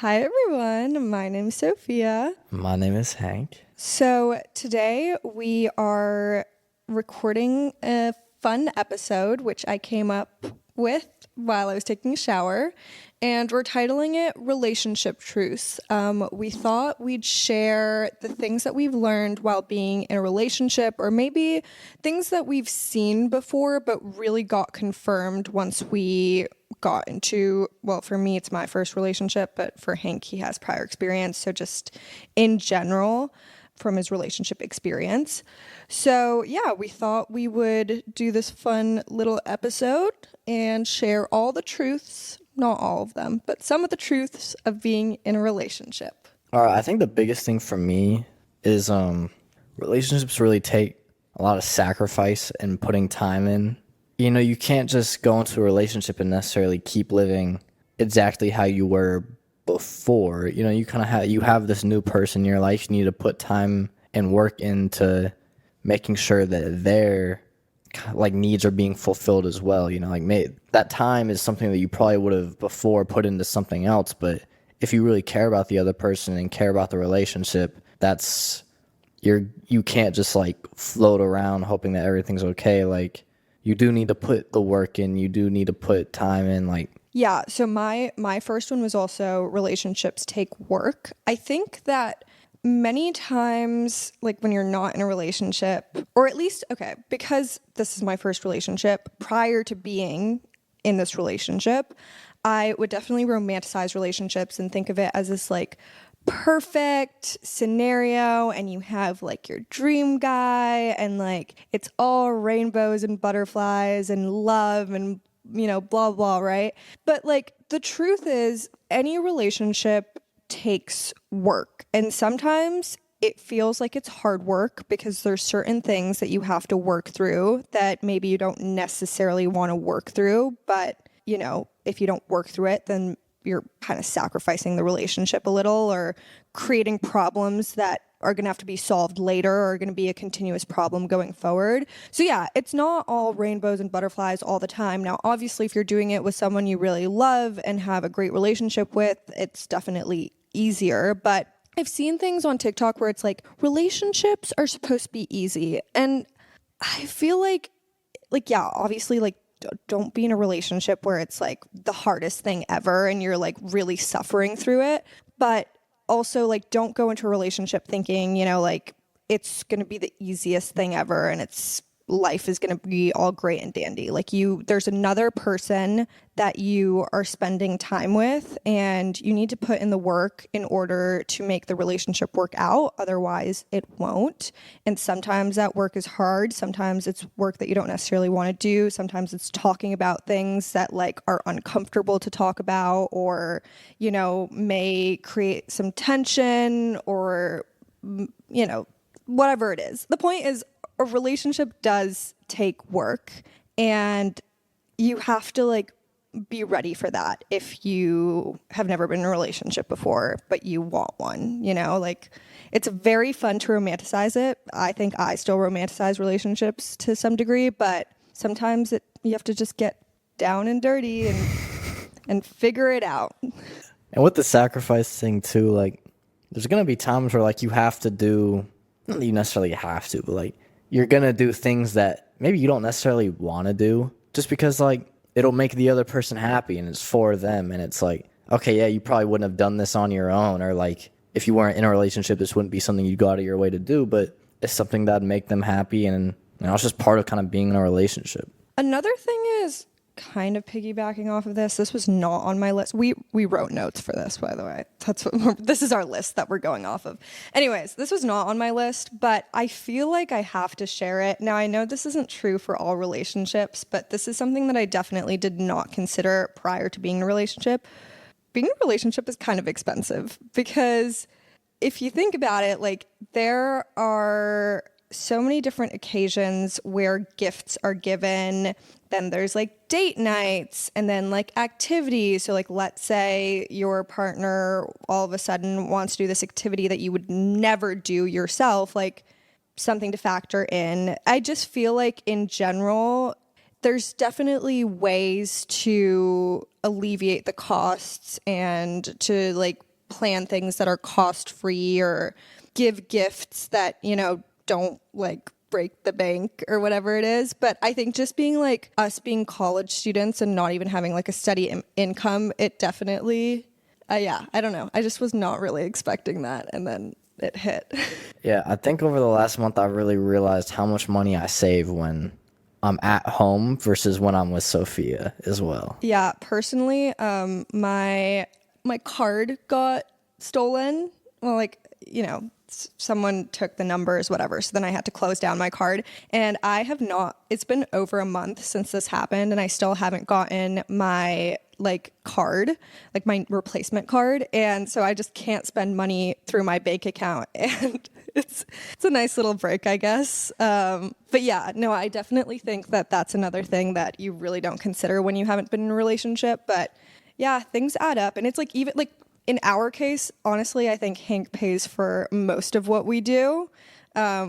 Hi everyone, my name is Sophia. My name is Hank. So today we are recording a fun episode which I came up with while I was taking a shower, and we're titling it Relationship Truths. We thought we'd share the things that we've learned while being in a relationship, or maybe things that we've seen before but really got confirmed once we got into, well, for me it's my first relationship, but for Hank he has prior experience, so just in general from his relationship experience. So yeah, we thought we would do this fun little episode and share all the truths, not all of them, but some of the truths of being in a relationship. All right, I think the biggest thing for me is relationships really take a lot of sacrifice and putting time in. You know, you can't just go into a relationship and necessarily keep living exactly how you were before. You know, you kind of have this new person in your life. You need to put time and work into making sure that their like needs are being fulfilled as well. You know, like that time is something that you probably would have before put into something else, but if you really care about the other person and care about the relationship, you can't just like float around hoping that everything's okay. Like you do need to put the work in, you do need to put time in. Like Yeah, so my first one was also relationships take work. I think that many times, like when you're not in a relationship, or at least, okay, because this is my first relationship, prior to being in this relationship, I would definitely romanticize relationships and think of it as this like perfect scenario, and you have like your dream guy, and like it's all rainbows and butterflies and love and blah blah, right? But like the truth is any relationship takes work, and sometimes it feels like it's hard work because there's certain things that you have to work through that maybe you don't necessarily want to work through, but if you don't work through it, then you're kind of sacrificing the relationship a little, or creating problems that are going to have to be solved later, or are going to be a continuous problem going forward. So yeah, it's not all rainbows and butterflies all the time. Now, obviously, if you're doing it with someone you really love and have a great relationship with, it's definitely easier. But I've seen things on TikTok where it's like relationships are supposed to be easy. And I feel like yeah, obviously, like don't be in a relationship where it's like the hardest thing ever and you're like really suffering through it. But also, like, don't go into a relationship thinking, like it's going to be the easiest thing ever and it's life is going to be all great and dandy. Like, there's another person that you are spending time with, and you need to put in the work in order to make the relationship work out. Otherwise it won't. And sometimes that work is hard. Sometimes it's work that you don't necessarily want to do. Sometimes it's talking about things that like are uncomfortable to talk about, or may create some tension, or whatever it is. The point is, a relationship does take work, and you have to like be ready for that if you have never been in a relationship before but you want one. Like, it's very fun to romanticize it. I think I still romanticize relationships to some degree, but sometimes you have to just get down and dirty and figure it out. and with the sacrifice thing too, like there's gonna be times where like you have to do not that you necessarily have to, but like you're gonna do things that maybe you don't necessarily want to do just because like it'll make the other person happy and it's for them, and it's like, okay, yeah, you probably wouldn't have done this on your own, or like if you weren't in a relationship this wouldn't be something you'd go out of your way to do, but it's something that'd make them happy, and it's just part of kind of being in a relationship. Another thing is, kind of piggybacking off of this. This was not on my list. We wrote notes for this, by the way. This is our list that we're going off of. Anyways, this was not on my list, but I feel like I have to share it. Now, I know this isn't true for all relationships, but this is something that I definitely did not consider prior to being in a relationship. Being in a relationship is kind of expensive because if you think about it, like there are so many different occasions where gifts are given. Then there's like date nights and then like activities. So like, let's say your partner all of a sudden wants to do this activity that you would never do yourself, like something to factor in. I just feel like in general, there's definitely ways to alleviate the costs and to like plan things that are cost free or give gifts that, you know, don't like break the bank or whatever it is. But I think just being like us being college students and not even having like a steady income, it definitely, yeah, I don't know. I just was not really expecting that. And then it hit. Yeah, I think over the last month I really realized how much money I save when I'm at home versus when I'm with Sophia as well. Yeah, personally, my card got stolen. Well, like, you know, someone took the numbers, whatever. So then I had to close down my card. And I have not, it's been over a month since this happened, and I still haven't gotten my like card, like my replacement card. And so I just can't spend money through my bank account. And it's a nice little break, I guess. But yeah, no, I definitely think that that's another thing that you really don't consider when you haven't been in a relationship. But yeah, things add up. And it's like, even like in our case, honestly, I think Hank pays for most of what we do,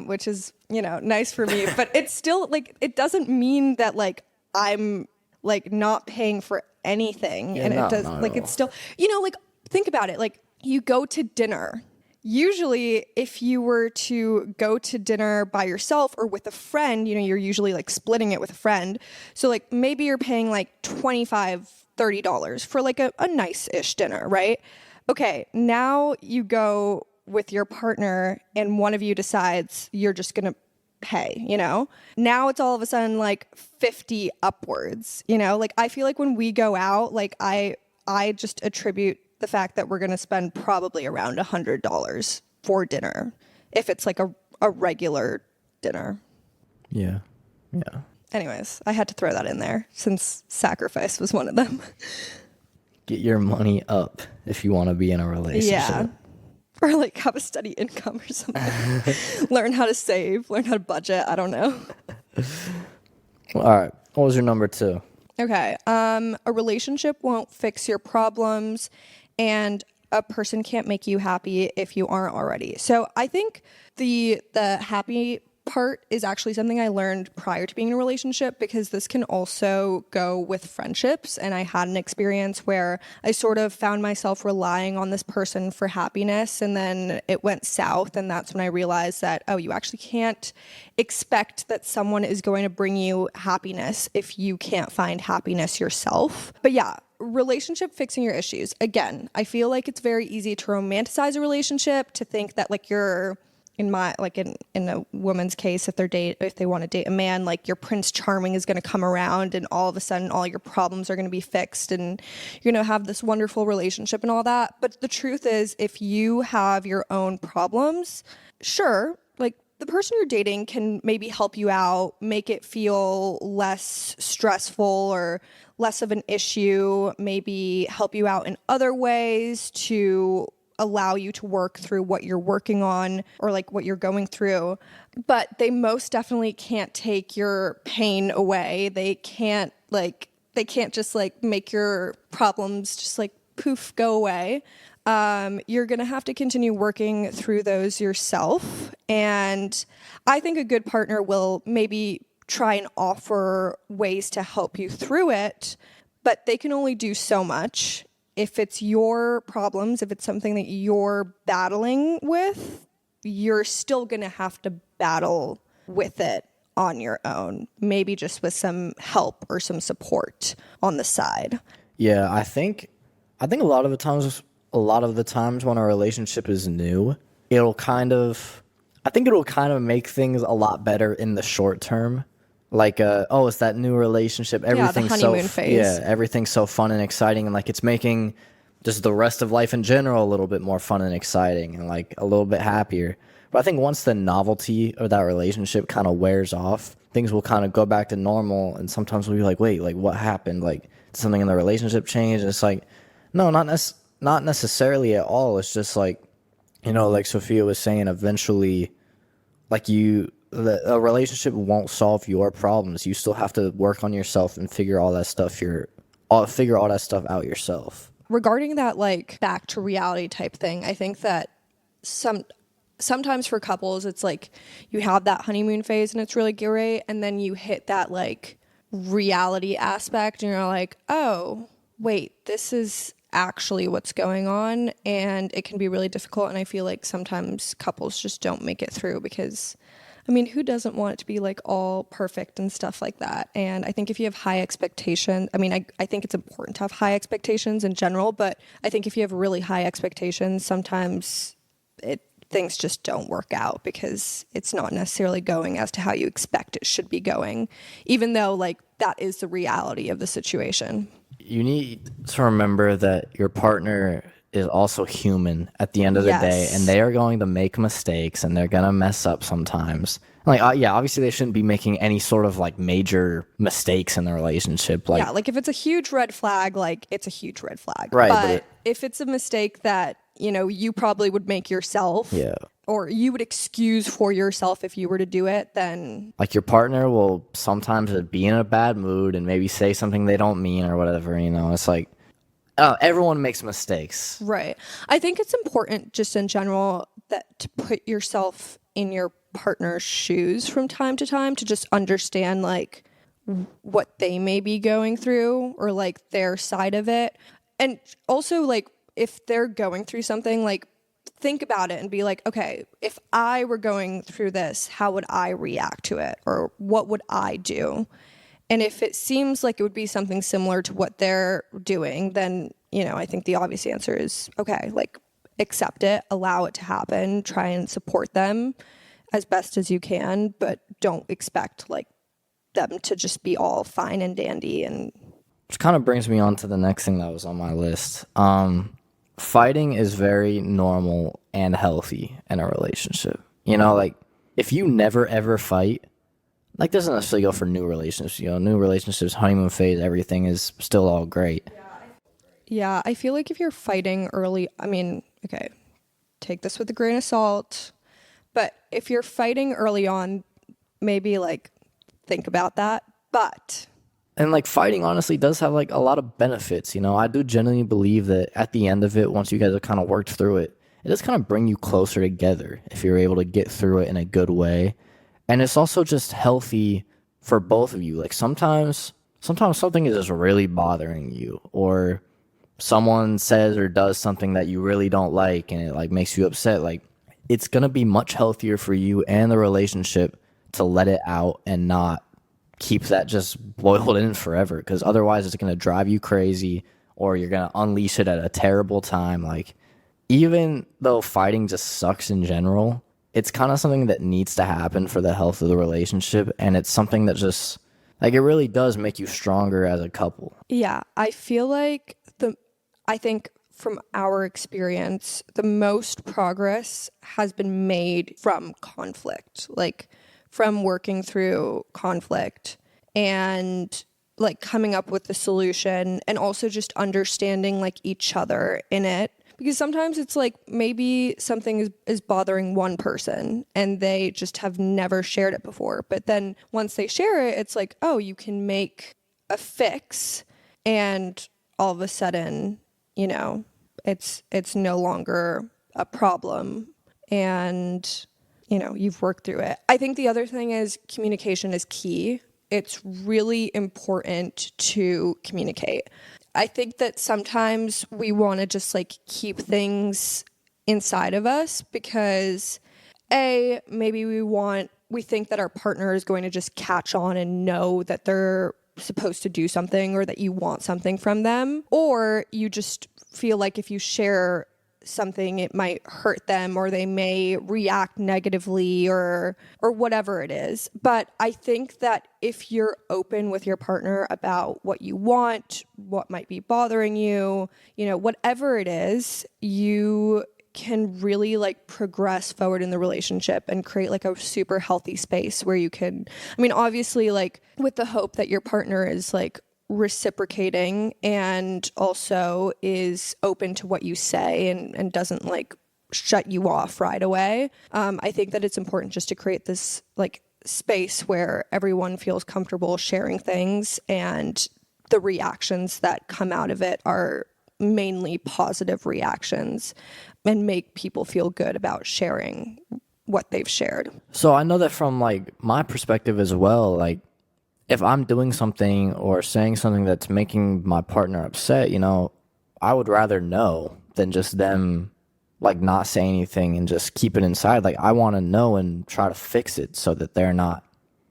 which is, you know, nice for me. But it's still like, it doesn't mean that like I'm like not paying for anything. Yeah, and no, it does not like, at it's all. still, you know, like think about it. Like you go to dinner. Usually, if you were to go to dinner by yourself or with a friend, you know, you're usually like splitting it with a friend. So like maybe you're paying like $25, $30 for like a nice-ish dinner, right? Okay, now you go with your partner and one of you decides you're just going to pay, you know? Now it's all of a sudden like 50 upwards, you know? Like I feel like when we go out, like I just attribute the fact that we're going to spend probably around $100 for dinner if it's like a regular dinner. Yeah. Yeah. Anyways, I had to throw that in there since sacrifice was one of them. Get your money up if you want to be in a relationship. Yeah. Or like have a steady income or something. Learn how to save, learn how to budget. I don't know. Well, all right. What was your number 2? Okay. A relationship won't fix your problems, and a person can't make you happy if you aren't already. So I think the happy part is actually something I learned prior to being in a relationship, because this can also go with friendships. And I had an experience where I sort of found myself relying on this person for happiness, and then it went south. And that's when I realized that, oh, you actually can't expect that someone is going to bring you happiness if you can't find happiness yourself. But yeah, relationship fixing your issues. Again, I feel like it's very easy to romanticize a relationship, to think that like you're in a woman's case, if they want to date a man, like your Prince Charming is going to come around and all of a sudden all your problems are going to be fixed and you're going to have this wonderful relationship and all that. But the truth is, if you have your own problems, sure, like the person you're dating can maybe help you out, make it feel less stressful or less of an issue, maybe help you out in other ways to allow you to work through what you're working on or like what you're going through. But they most definitely can't take your pain away. They can't just like make your problems just like poof, go away. You're going to have to continue working through those yourself. And I think a good partner will maybe try and offer ways to help you through it, but they can only do so much. If it's your problems, if it's something that you're battling with, you're still going to have to battle with it on your own, maybe just with some help or some support on the side. Yeah, I think a lot of the times when a relationship is new, I think it'll kind of make things a lot better in the short term. Like, it's that new relationship. Everything's honeymoon phase. Yeah, everything's so fun and exciting, and like it's making just the rest of life in general a little bit more fun and exciting, and like a little bit happier. But I think once the novelty of that relationship kind of wears off, things will kind of go back to normal. And sometimes we'll be like, wait, like what happened? Like did something in the relationship change? And it's like, no, not necessarily at all. It's just like, like Sophia was saying, eventually, like a relationship won't solve your problems. You still have to work on yourself and figure all that stuff out yourself. Regarding that, like back to reality type thing, I think that sometimes for couples, it's like you have that honeymoon phase and it's really great, and then you hit that like reality aspect and you're like, oh, wait, this is actually what's going on, and it can be really difficult. And I feel like sometimes couples just don't make it through because, I mean, who doesn't want it to be like all perfect and stuff like that? And I think if you have high expectations, I mean, I think it's important to have high expectations in general, but I think if you have really high expectations, sometimes things just don't work out because it's not necessarily going as to how you expect it should be going, even though like that is the reality of the situation. You need to remember that your partner is also human at the end of the day, and Yes. they are going to make mistakes and they're going to mess up sometimes. Like, yeah, obviously they shouldn't be making any sort of like major mistakes in the relationship. Like, Yeah, like if it's a huge red flag, like it's a huge red flag. right, But if it's a mistake that, you know, you probably would make yourself, yeah, or you would excuse for yourself if you were to do it, then like your partner will sometimes be in a bad mood and maybe say something they don't mean or whatever, you know. It's like, everyone makes mistakes. right. I think it's important just in general that to put yourself in your partner's shoes from time to time to just understand like what they may be going through or like their side of it. And also like if they're going through something, like think about it and be like, okay, if I were going through this, how would I react to it? Or what would I do? And if it seems like it would be something similar to what they're doing, then, you know, I think the obvious answer is, okay, like accept it, allow it to happen, try and support them as best as you can, but don't expect like them to just be all fine and dandy. And Which kind of brings me on to the next thing that was on my list. Fighting is very normal and healthy in a relationship. You know, like if you never ever fight, like doesn't necessarily go for new relationships. You know, new relationships, honeymoon phase, everything is still all great. yeah, I feel like if you're fighting early, I mean, okay, take this with a grain of salt, but if you're fighting early on, maybe like think about that. But And like fighting honestly does have like a lot of benefits. You know, I do genuinely believe that at the end of it, once you guys have kind of worked through it, it does kind of bring you closer together if you're able to get through it in a good way. And it's also just healthy for both of you. Like sometimes something is just really bothering you, or someone says or does something that you really don't like and it like makes you upset. Like it's going to be much healthier for you and the relationship to let it out and not keep that just boiled in forever, because otherwise it's going to drive you crazy or you're going to unleash it at a terrible time. Like even though fighting just sucks in general, it's kind of something that needs to happen for the health of the relationship, and it's something that just like it really does make you stronger as a couple. yeah, I feel like I think from our experience, the most progress has been made from conflict, like from working through conflict and like coming up with the solution, and also just understanding like each other in it. Because sometimes it's like maybe something is bothering one person and they just have never shared it before. But then once they share it, it's like, oh, you can make a fix, and all of a sudden, you know, it's no longer a problem, and you know, you've worked through it. I think the other thing is communication is key. It's really important to communicate. I think that sometimes we want to just like keep things inside of us because maybe we think that our partner is going to just catch on and know that they're supposed to do something or that you want something from them, or you just feel like if you share something it might hurt them or they may react negatively or whatever it is. But I think that if you're open with your partner about what you want, what might be bothering you, you know, whatever it is, you can really like progress forward in the relationship and create like a super healthy space where you can, I mean, obviously like with the hope that your partner is like reciprocating and also is open to what you say and doesn't like shut you off right away. I think that it's important just to create this like space where everyone feels comfortable sharing things, and the reactions that come out of it are mainly positive reactions and make people feel good about sharing what they've shared. So I know that from like my perspective as well, like if I'm doing something or saying something that's making my partner upset, you know, I would rather know than just them like not say anything and just keep it inside. Like I want to know and try to fix it so that they're not,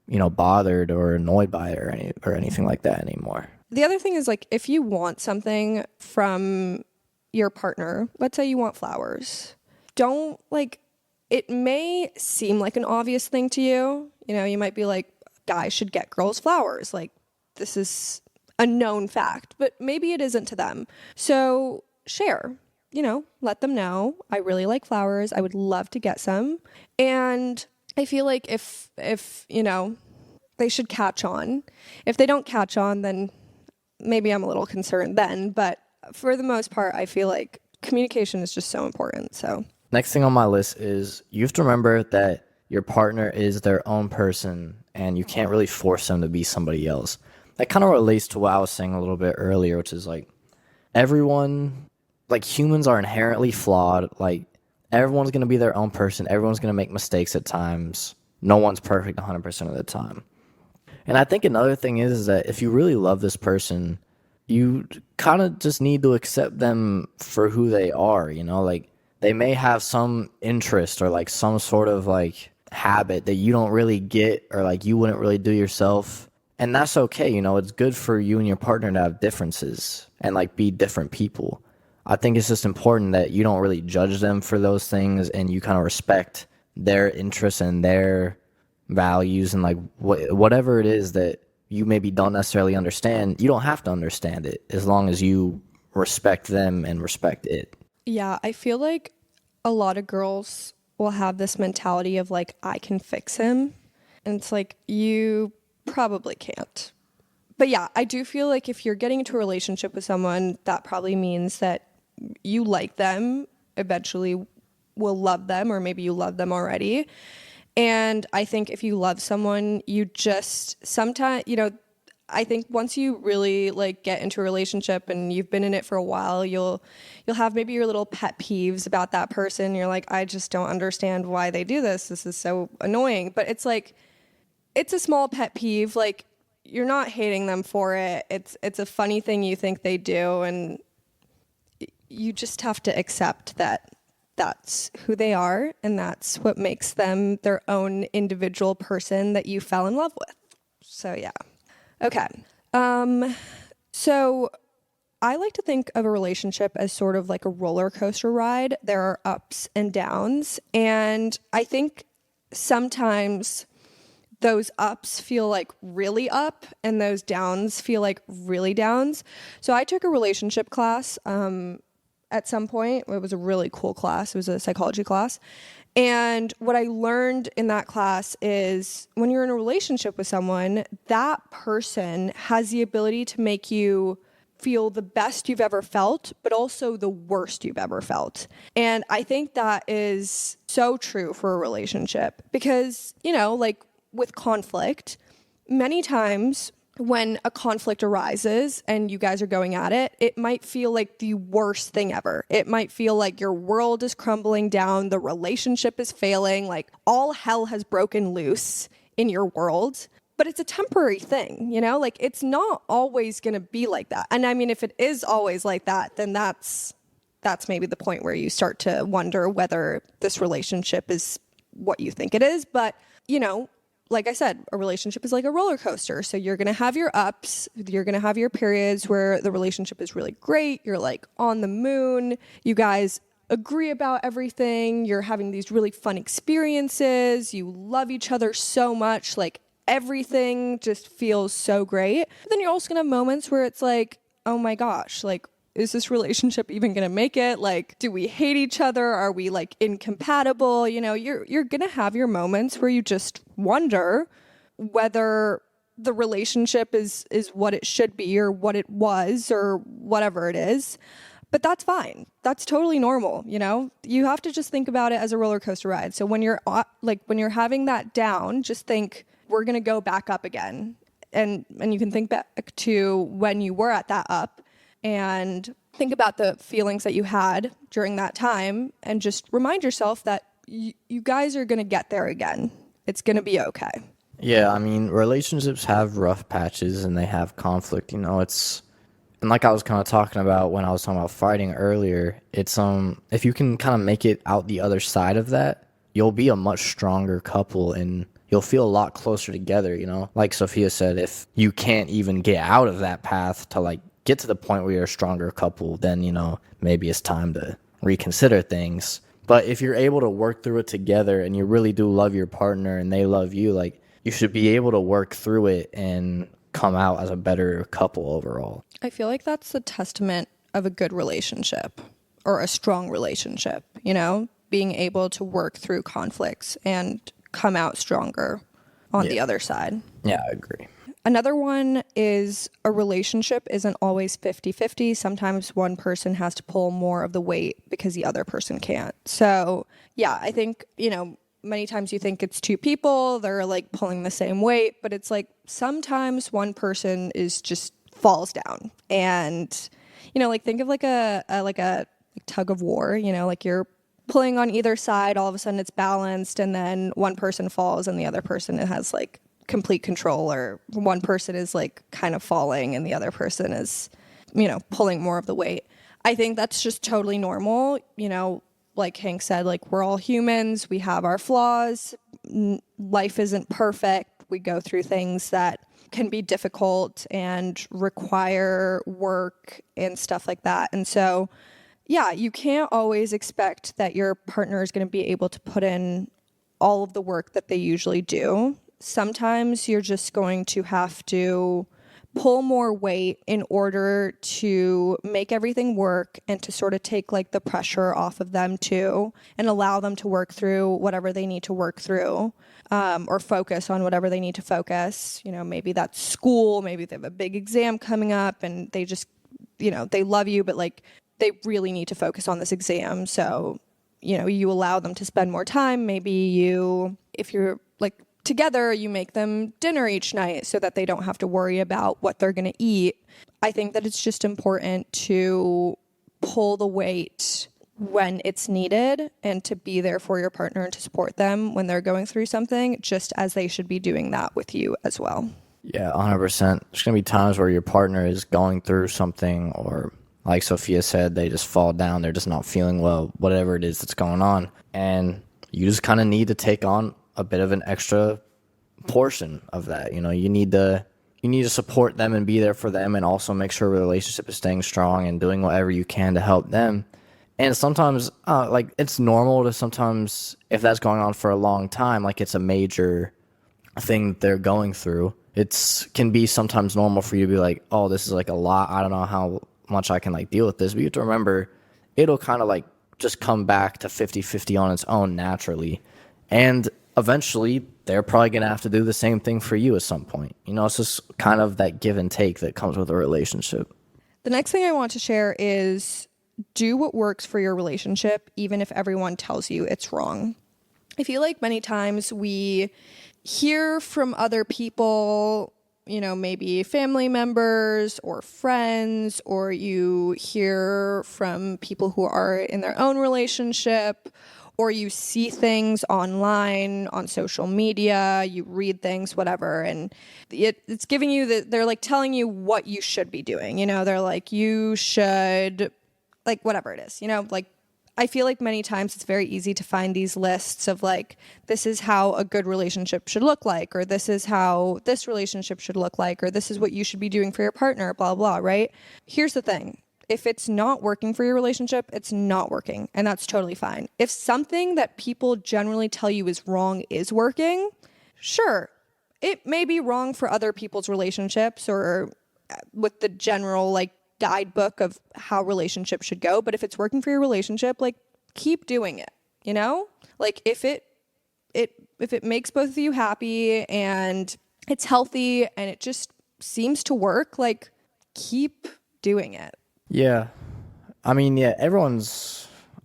bothered or annoyed by it or anything like that anymore. The other thing is like if you want something from your partner, let's say you want flowers, don't like, it may seem like an obvious thing to you. You might be like, guys should get girls flowers. Like this is a known fact, but maybe it isn't to them. So share, let them know I really like flowers. I would love to get some. And I feel like if they should catch on. If they don't catch on, then maybe I'm a little concerned then. But for the most part, I feel like communication is just so important. So Next thing on my list is you have to remember that your partner is their own person and you can't really force them to be somebody else. That kind of relates to what I was saying a little bit earlier, which is like everyone, like humans are inherently flawed. Like everyone's going to be their own person. Everyone's going to make mistakes at times. No one's perfect 100% of the time. And I think another thing is that if you really love this person, you kind of just need to accept them for who they are, like they may have some interest or like some sort of like habit that you don't really get or like you wouldn't really do yourself. And that's okay. It's good for you and your partner to have differences and like be different people. I think it's just important that you don't really judge them for those things and you kind of respect their interests and their values and like whatever it is that you maybe don't necessarily understand. You don't have to understand it as long as you respect them and respect it. yeah, I feel like a lot of girls will have this mentality of like, I can fix him. And it's like, you probably can't. But yeah, I do feel like if you're getting into a relationship with someone, that probably means that you like them, eventually will love them, or maybe you love them already. And I think if you love someone, you just sometimes, I think once you really like get into a relationship and you've been in it for a while, you'll have maybe your little pet peeves about that person. You're like, I just don't understand why they do this. This is so annoying. But it's like, it's a small pet peeve. Like you're not hating them for it. It's a funny thing you think they do, and you just have to accept that that's who they are, and that's what makes them their own individual person that you fell in love with. So yeah. Okay. So I like to think of a relationship as sort of like a roller coaster ride. There are ups and downs, and I think sometimes those ups feel like really up and those downs feel like really downs. So I took a relationship class at some point. It was a really cool class. It was a psychology class. And what I learned in that class is when you're in a relationship with someone, that person has the ability to make you feel the best you've ever felt, but also the worst you've ever felt. And I think that is so true for a relationship because, like with conflict, many times when a conflict arises and you guys are going at it, it might feel like the worst thing ever. It might feel like your world is crumbling down, the relationship is failing, like all hell has broken loose in your world. But it's a temporary thing, like it's not always going to be like that. And I mean, if it is always like that, then that's maybe the point where you start to wonder whether this relationship is what you think it is. But, like I said, a relationship is like a roller coaster. So you're going to have your ups, you're going to have your periods where the relationship is really great. You're like on the moon. You guys agree about everything. You're having these really fun experiences. You love each other so much. Like everything just feels so great. But then you're also going to have moments where it's like, oh my gosh, like, is this relationship even going to make it? Like, do we hate each other? Are we like incompatible? You're going to have your moments where you just wonder whether the relationship is what it should be or what it was or whatever it is. But that's fine. That's totally normal. You have to just think about it as a roller coaster ride. So when you're when you're having that down, just think we're going to go back up again. And you can think back to when you were at that up and think about the feelings that you had during that time and just remind yourself that you guys are going to get there again. It's going to be okay. Yeah, I mean, relationships have rough patches and they have conflict. And like I was kind of talking about when I was talking about fighting earlier, it's if you can kind of make it out the other side of that, you'll be a much stronger couple and you'll feel a lot closer together, you know? Like Sophia said, if you can't even get out of that path to like get to the point where you're a stronger couple, then, you know, maybe it's time to reconsider things. But if you're able to work through it together and you really do love your partner and they love you, like you should be able to work through it and come out as a better couple overall. I feel like that's the testament of a good relationship or a strong relationship, you know, being able to work through conflicts and come out stronger on the other side. Yeah, I agree. Another one is a relationship isn't always 50-50. Sometimes one person has to pull more of the weight because the other person can't. So, yeah, I think, you know, many times you think it's two people, they're like pulling the same weight, but it's like sometimes one person is just falls down. And, you know, like think of like a tug of war, you know, like you're pulling on either side, all of a sudden it's balanced, and then one person falls and the other person has like complete control, or one person is like kind of falling and the other person is, you know, pulling more of the weight. I think that's just totally normal. You know, like Hank said, like we're all humans, we have our flaws. Life isn't perfect. We go through things that can be difficult and require work and stuff like that. And so, yeah, you can't always expect that your partner is going to be able to put in all of the work that they usually do. Sometimes you're just going to have to pull more weight in order to make everything work and to sort of take like the pressure off of them too, and allow them to work through whatever they need to work through, or focus on whatever they need to focus. You know, maybe that's school, maybe they have a big exam coming up and they just, you know, they love you, but like they really need to focus on this exam. So, you know, you allow them to spend more time. Maybe you, if you're like together, you make them dinner each night so that they don't have to worry about what they're going to eat. I think that it's just important to pull the weight when it's needed and to be there for your partner and to support them when they're going through something, just as they should be doing that with you as well. Yeah, 100%. There's going to be times where your partner is going through something, or like Sophia said, they just fall down. They're just not feeling well, whatever it is that's going on. And you just kind of need to take on a bit of an extra portion of that. You know, you need to support them and be there for them, and also make sure the relationship is staying strong and doing whatever you can to help them. And sometimes, like, it's normal to sometimes, if that's going on for a long time, like it's a major thing that they're going through, can be sometimes normal for you to be like, oh, this is like a lot. I don't know how much I can like deal with this. But you have to remember, it'll kind of like just come back to 50-50 on its own naturally. And eventually, they're probably going to have to do the same thing for you at some point. You know, it's just kind of that give and take that comes with a relationship. The next thing I want to share is do what works for your relationship, even if everyone tells you it's wrong. I feel like many times we hear from other people, you know, maybe family members or friends, or you hear from people who are in their own relationship, or you see things online on social media, you read things, whatever, and it's giving you they're like telling you what you should be doing. You know, they're like, you should, like, whatever it is, you know, like, I feel like many times it's very easy to find these lists of like, this is how a good relationship should look like, or this is how this relationship should look like, or this is what you should be doing for your partner, blah, blah, right? Here's the thing. If it's not working for your relationship, it's not working, and that's totally fine. If something that people generally tell you is wrong is working, sure, it may be wrong for other people's relationships or with the general like guidebook of how relationships should go, but if it's working for your relationship, like keep doing it, you know? Like if it makes both of you happy and it's healthy and it just seems to work, like keep doing it. Yeah. I mean, yeah,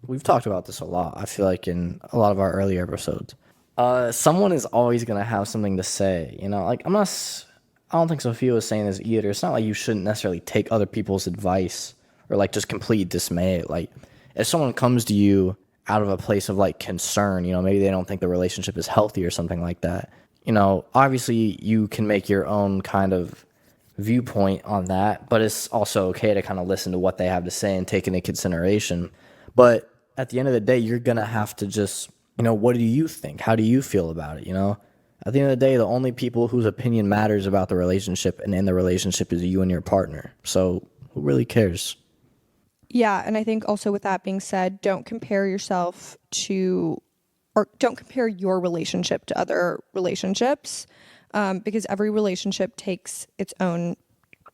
we've talked about this a lot, I feel like, in a lot of our earlier episodes. Someone is always going to have something to say, you know? Like, I don't think Sophia was saying this either. It's not like you shouldn't necessarily take other people's advice or like just completely dismay it. Like, if someone comes to you out of a place of like concern, you know, maybe they don't think the relationship is healthy or something like that, you know, obviously you can make your own kind of viewpoint on that, but it's also okay to kind of listen to what they have to say and take into consideration. But at the end of the day, you're going to have to just, what do you think? How do you feel about it? At the end of the day, the only people whose opinion matters about the relationship and in the relationship is you and your partner. So who really cares? Yeah, and I think also with that being said, don't compare yourself to, or don't compare your relationship to other relationships, because every relationship takes its own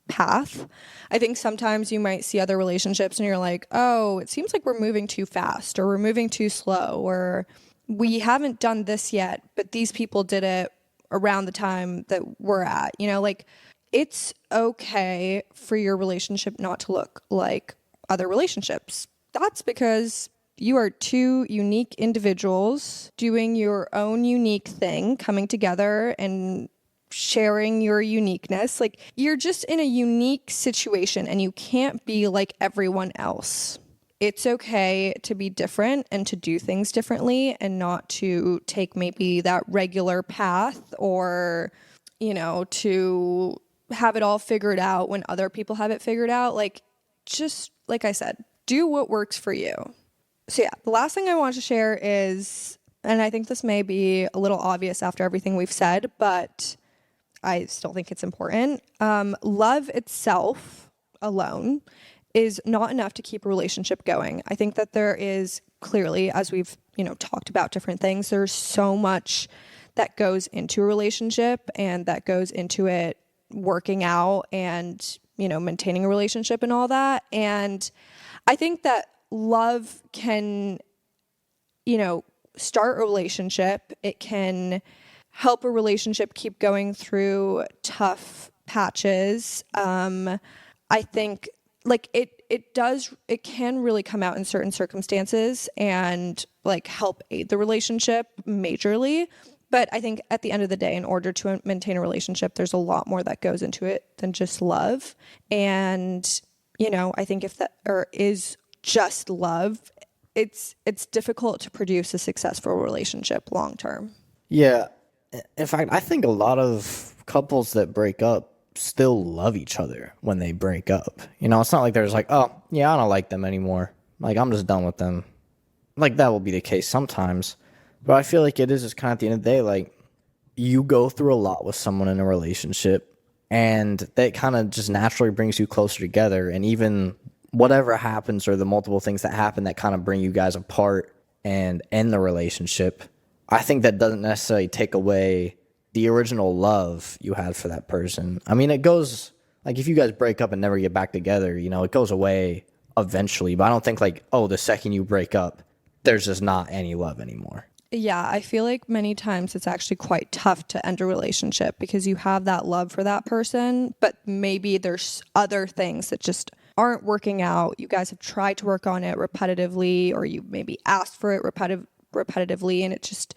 path. I think sometimes you might see other relationships and you're like, oh, it seems like we're moving too fast, or we're moving too slow, or we haven't done this yet, but these people did it around the time that we're at. Like, it's okay for your relationship not to look like other relationships. That's because you are two unique individuals doing your own unique thing, coming together and sharing your uniqueness. Like, you're just in a unique situation and you can't be like everyone else. It's okay to be different and to do things differently and not to take maybe that regular path, or, to have it all figured out when other people have it figured out. Like, just like I said, do what works for you. So yeah, the last thing I want to share is, and I think this may be a little obvious after everything we've said, but I still think it's important. Love itself alone is not enough to keep a relationship going. I think that there is clearly, as we've, talked about different things, there's so much that goes into a relationship and that goes into it working out and, maintaining a relationship and all that. And I think that love can, start a relationship. It can help a relationship keep going through tough patches. I think like it can really come out in certain circumstances and like help aid the relationship majorly. But I think at the end of the day, in order to maintain a relationship, there's a lot more that goes into it than just love. And, I think if that or is just love, it's difficult to produce a successful relationship long term. Yeah. In fact, I think a lot of couples that break up still love each other when they break up. It's not like there's like, oh, yeah, I don't like them anymore. Like, I'm just done with them. Like, that will be the case sometimes. But I feel like it is just kind of at the end of the day, like, you go through a lot with someone in a relationship, and that kind of just naturally brings you closer together. And even whatever happens, or the multiple things that happen that kind of bring you guys apart and end the relationship, I think that doesn't necessarily take away the original love you had for that person. I mean, it goes, like, if you guys break up and never get back together, it goes away eventually. But I don't think, like, oh, the second you break up, there's just not any love anymore. Yeah, I feel like many times it's actually quite tough to end a relationship because you have that love for that person, but maybe there's other things that just aren't working out. You guys have tried to work on it repetitively, or you maybe asked for it repetitively, and it just,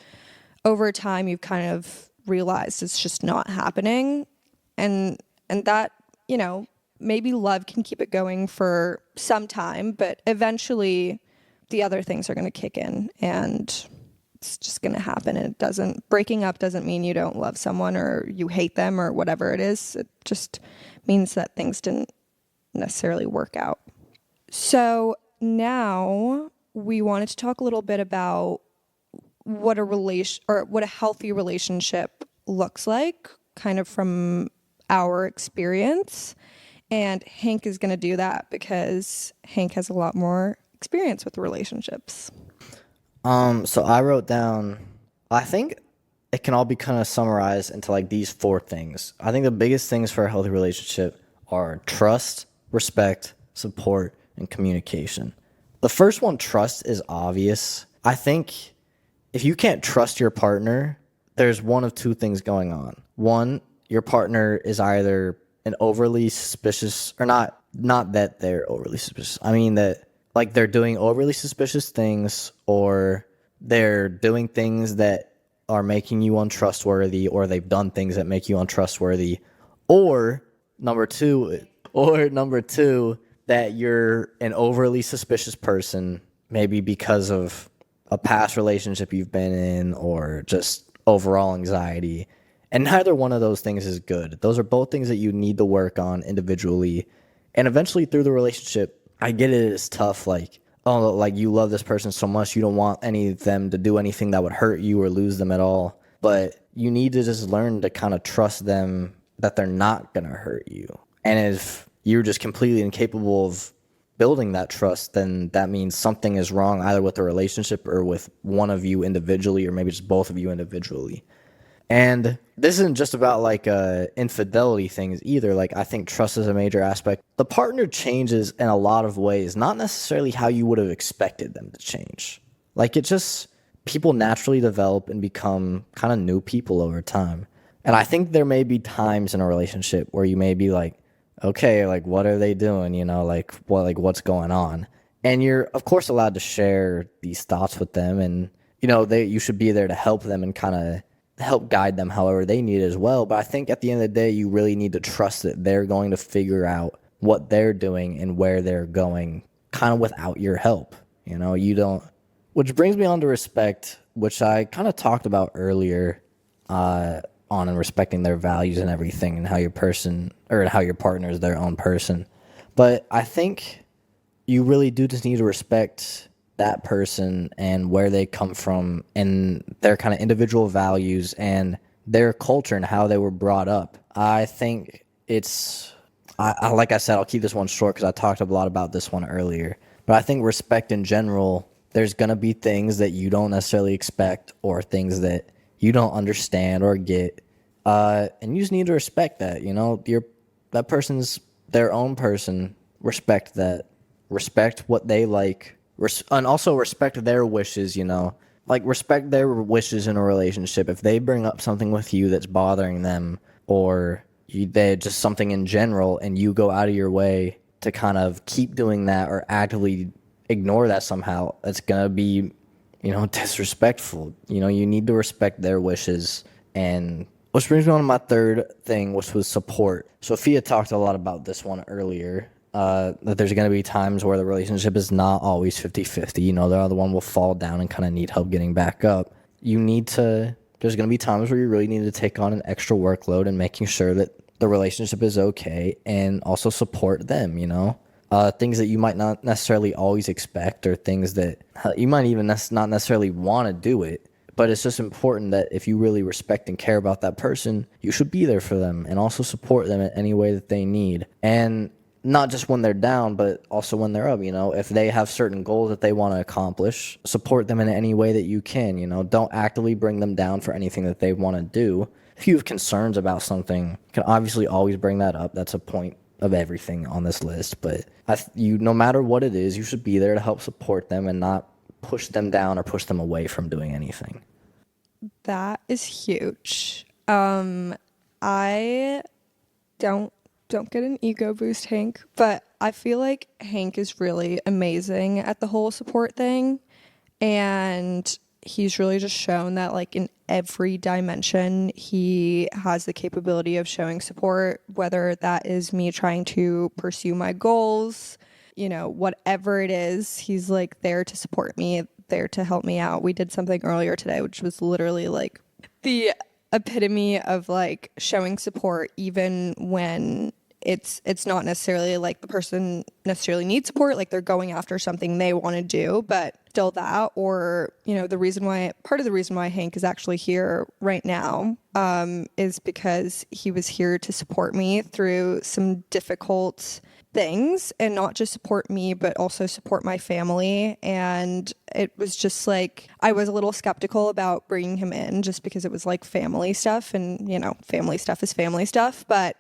over time, you've kind of realized it's just not happening. And that, maybe love can keep it going for some time, but eventually the other things are going to kick in, and it's just going to happen. And breaking up doesn't mean you don't love someone or you hate them or whatever it is. It just means that things didn't necessarily work out. So now we wanted to talk a little bit about what a healthy relationship looks like, kind of from our experience. And Hank is going to do that because Hank has a lot more experience with relationships. So I wrote down, I think it can all be kind of summarized into like these four things. I think the biggest things for a healthy relationship are trust, respect, support, and communication. The first one, trust, is obvious. I think if you can't trust your partner, there's one of two things going on. One, your partner is either an overly suspicious, or not that they're overly suspicious. I mean that like they're doing overly suspicious things, or they're doing things that are making you untrustworthy, or they've done things that make you untrustworthy. Or number two, that you're an overly suspicious person, maybe because of a past relationship you've been in, or just overall anxiety. And neither one of those things is good. Those are both things that you need to work on individually. And eventually through the relationship, I get it is tough. Like, oh, like you love this person so much, you don't want any of them to do anything that would hurt you or lose them at all. But you need to just learn to kind of trust them that they're not going to hurt you. And if you're just completely incapable of building that trust, then that means something is wrong either with the relationship or with one of you individually, or maybe just both of you individually. And this isn't just about like infidelity things either. Like, I think trust is a major aspect. The partner changes in a lot of ways, not necessarily how you would have expected them to change. Like, it just, people naturally develop and become kind of new people over time. And I think there may be times in a relationship where you may be like, okay, like, what are they doing? You know, like what's going on? And you're of course allowed to share these thoughts with them, and you know, you should be there to help them and kind of help guide them however they need as well. But I think at the end of the day, you really need to trust that they're going to figure out what they're doing and where they're going kind of without your help. You know, you don't, which brings me on to respect, which I kind of talked about earlier, on and respecting their values and everything, and how your person or how your partner is their own person. But I think you really do just need to respect that person and where they come from and their kind of individual values and their culture and how they were brought up. I think I like I said, I'll keep this one short because I talked a lot about this one earlier. But I think respect in general, there's going to be things that you don't necessarily expect or things that you don't understand or get. And you just need to respect that, you know, that person's their own person. Respect that. Respect what they like. And also respect their wishes, you know. Like, respect their wishes in a relationship. If they bring up something with you that's bothering them, or they just something in general, and you go out of your way to kind of keep doing that or actively ignore that somehow, it's going to be, you know, disrespectful. You know, you need to respect their wishes. And which brings me on to my third thing, which was support. Sophia talked a lot about this one earlier, that there's going to be times where the relationship is not always 50-50. You know, the other one will fall down and kind of need help getting back up. There's going to be times where you really need to take on an extra workload and making sure that the relationship is okay, and also support them, you know. Things that you might not necessarily always expect, or things that you might even not necessarily want to do it. But it's just important that if you really respect and care about that person, you should be there for them and also support them in any way that they need. And not just when they're down, but also when they're up, you know. If they have certain goals that they want to accomplish, support them in any way that you can, you know. Don't actively bring them down for anything that they want to do. If you have concerns about something, you can obviously always bring that up. That's a point of everything on this list. But no matter what it is, you should be there to help support them and not push them down or push them away from doing anything. That is huge. I don't get an ego boost, Hank, but I feel like Hank is really amazing at the whole support thing, and he's really just shown that, like, in every dimension he has the capability of showing support, whether that is me trying to pursue my goals, you know, whatever it is. He's like there to support me, there to help me out. We did something earlier today which was literally like the epitome of like showing support, even when it's not necessarily like the person necessarily needs support, like they're going after something they want to do, but still that. Or, you know, part of the reason why Hank is actually here right now is because he was here to support me through some difficult things, and not just support me but also support my family. And it was just like, I was a little skeptical about bringing him in just because it was like family stuff, and you know, family stuff is family stuff, but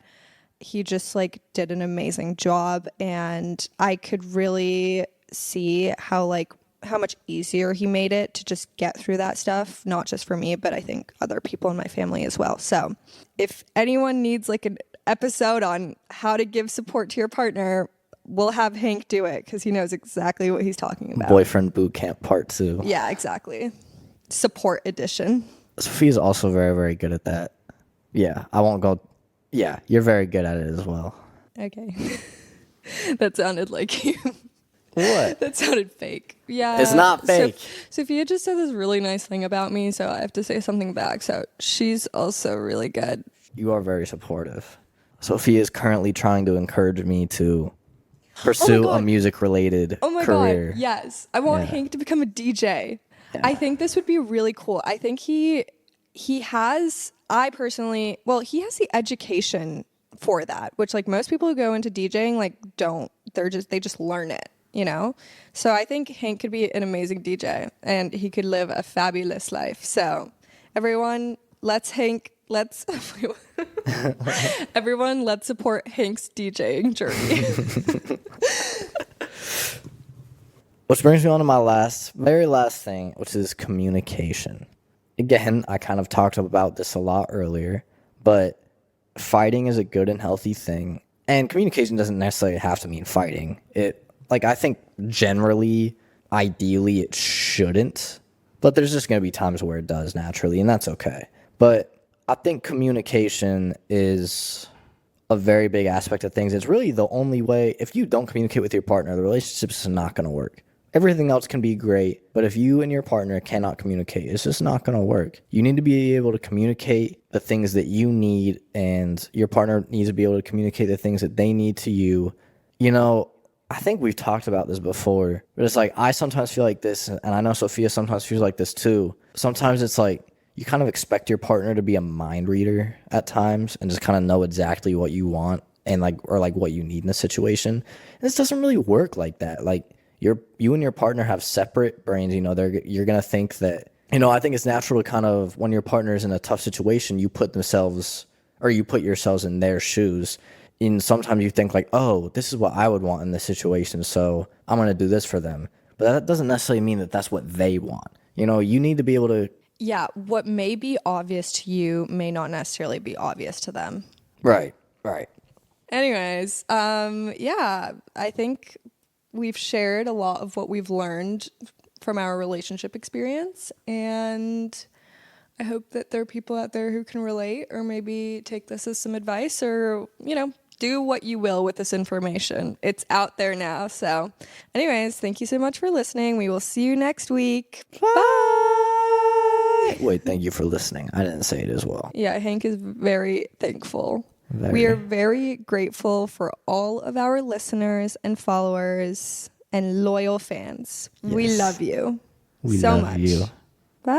he just like did an amazing job, and I could really see how much easier he made it to just get through that stuff, not just for me, but I think other people in my family as well. So if anyone needs like an episode on how to give support to your partner, we'll have Hank do it because he knows exactly what he's talking about. Boyfriend boot camp part 2. Yeah, exactly. Support edition. Sophie's also very, very good at that. Yeah, I won't go. Yeah, you're very good at it as well. Okay. That sounded like you. What? That sounded fake. Yeah. It's not fake. Sophia just said this really nice thing about me, so I have to say something back. So she's also really good. You are very supportive. Sophia is currently trying to encourage me to pursue a music-related career. God, yes. I want Hank to become a DJ. Yeah. I think this would be really cool. I think he has, he has the education for that, which like most people who go into DJing like don't. They just learn it, you know? So I think Hank could be an amazing DJ and he could live a fabulous life. So everyone, everyone, let's support Hank's DJing journey. Which brings me on to my very last thing, which is communication. Again, I kind of talked about this a lot earlier, but fighting is a good and healthy thing. And communication doesn't necessarily have to mean fighting. I think generally, ideally, it shouldn't. But there's just going to be times where it does naturally, and that's okay. But I think communication is a very big aspect of things. It's really the only way. If you don't communicate with your partner, the relationship is not going to work. Everything else can be great, but if you and your partner cannot communicate, it's just not going to work. You need to be able to communicate the things that you need, and your partner needs to be able to communicate the things that they need to you. You know, I think we've talked about this before, but it's like I sometimes feel like this, and I know Sophia sometimes feels like this too. Sometimes it's like you kind of expect your partner to be a mind reader at times and just kind of know exactly what you want and or what you need in a situation. And this doesn't really work like that. Like, you and your partner have separate brains. You know, you're going to think that, you know, I think it's natural to kind of, when your partner is in a tough situation, you put yourselves in their shoes. And sometimes you think like, oh, this is what I would want in this situation, so I'm going to do this for them. But that doesn't necessarily mean that that's what they want. You know, you need to be able to. Yeah, what may be obvious to you may not necessarily be obvious to them. Right. Anyways, I think we've shared a lot of what we've learned from our relationship experience, and I hope that there are people out there who can relate or maybe take this as some advice, or, you know, do what you will with this information. It's out there now. So anyways, thank you so much for listening. We will see you next week. Bye. Wait, thank you for listening. I didn't say it as well. Yeah, Hank is very thankful. We are very grateful for all of our listeners and followers and loyal fans. Yes. We love you so much. You. Bye.